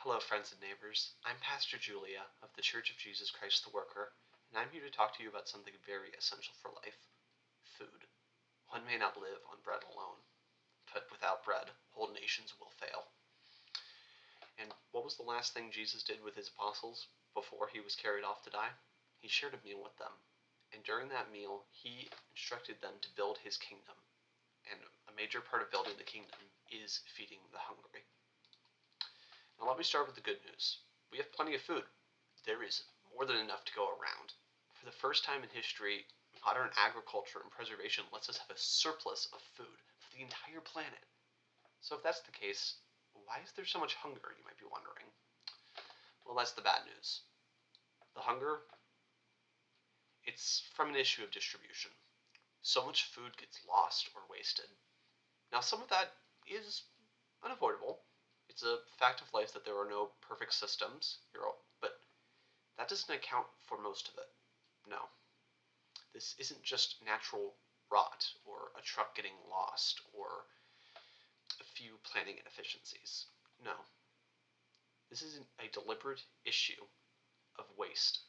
Hello, friends and neighbors. I'm Pastor Julia of the Church of Jesus Christ the Worker, and I'm here to talk to you about something very essential for life: food. One may not live on bread alone, but without bread, whole nations will fail. And what was the last thing Jesus did with his apostles before he was carried off to die? He shared a meal with them, and during that meal, he instructed them to build his kingdom. And a major part of building the kingdom is feeding the hungry. Now let me start with the good news. We have plenty of food. There is more than enough to go around. For the first time in history, modern agriculture and preservation lets us have a surplus of food for the entire planet. So if that's the case, why is there so much hunger, you might be wondering? Well, that's the bad news. The hunger, it's from an issue of distribution. So much food gets lost or wasted. Now, some of that is unavoidable. It's a fact of life that there are no perfect systems, but that doesn't account for most of it. No. This isn't just natural rot, or a truck getting lost, or a few planning inefficiencies. No. This is a deliberate issue of waste.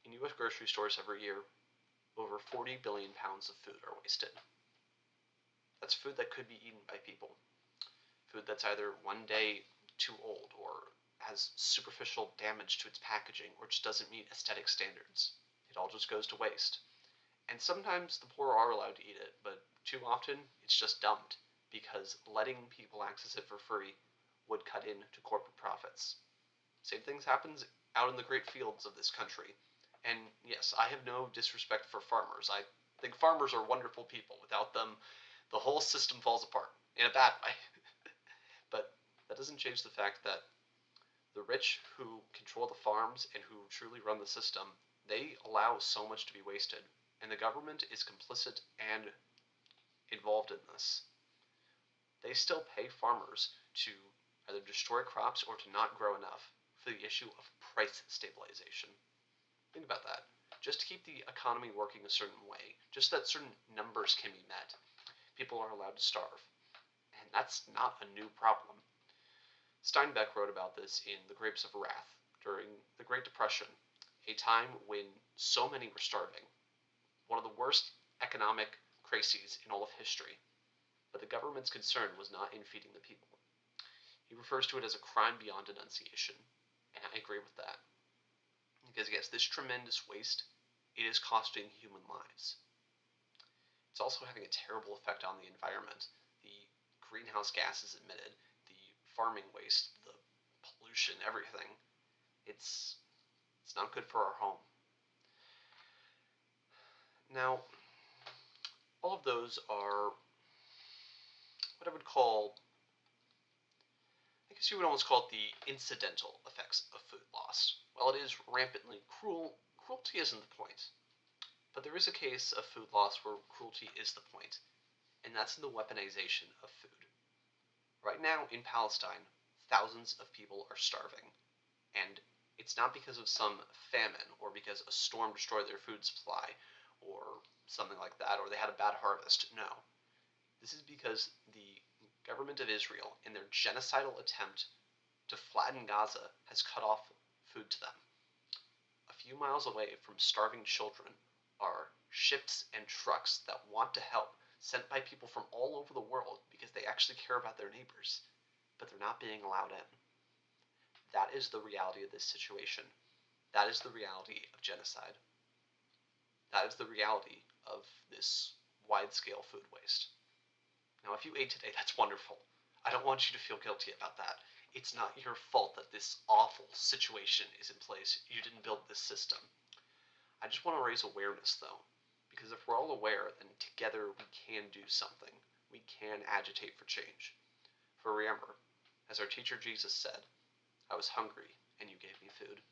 In U.S. grocery stores every year, over 40 billion pounds of food are wasted. That's food that could be eaten by people. Food that's either one day too old, or has superficial damage to its packaging, or just doesn't meet aesthetic standards. It all just goes to waste. And sometimes the poor are allowed to eat it, but too often it's just dumped, because letting people access it for free would cut into corporate profits. Same things happens out in the great fields of this country. And yes, I have no disrespect for farmers. I think farmers are wonderful people. Without them, the whole system falls apart, in a bad way. But that doesn't change the fact that the rich who control the farms and who truly run the system, they allow so much to be wasted, and the government is complicit and involved in this. They still pay farmers to either destroy crops or to not grow enough for the issue of price stabilization. Think about that. Just to keep the economy working a certain way, just so that certain numbers can be met, people are allowed to starve. And that's not a new problem. Steinbeck wrote about this in The Grapes of Wrath during the Great Depression, a time when so many were starving, one of the worst economic crises in all of history. But the government's concern was not in feeding the people. He refers to it as a crime beyond denunciation, and I agree with that. Because yes, this tremendous waste, it is costing human lives. It's also having a terrible effect on the environment. The greenhouse gases emitted, the farming waste, the pollution, everything. It's not good for our home. Now, all of those are what I would call, I guess you would almost call it the incidental effects of food loss. While it is rampantly cruel, cruelty isn't the point. But there is a case of food loss where cruelty is the point, and that's in the weaponization of food. Right now in Palestine, thousands of people are starving, and it's not because of some famine or because a storm destroyed their food supply or something like that, or they had a bad harvest. No. This is because the government of Israel, in their genocidal attempt to flatten Gaza, has cut off food to them. A few miles away from starving children are ships and trucks that want to help, sent by people from all over the world because they actually care about their neighbors, but they're not being allowed in. That is the reality of this situation. That is the reality of genocide. That is the reality of this wide-scale food waste. Now, if you ate today, that's wonderful. I don't want you to feel guilty about that. It's not your fault that this awful situation is in place. You didn't build this system. I just want to raise awareness, though, because if we're all aware, then together we can do something. We can agitate for change. For remember, as our teacher Jesus said, I was hungry and you gave me food.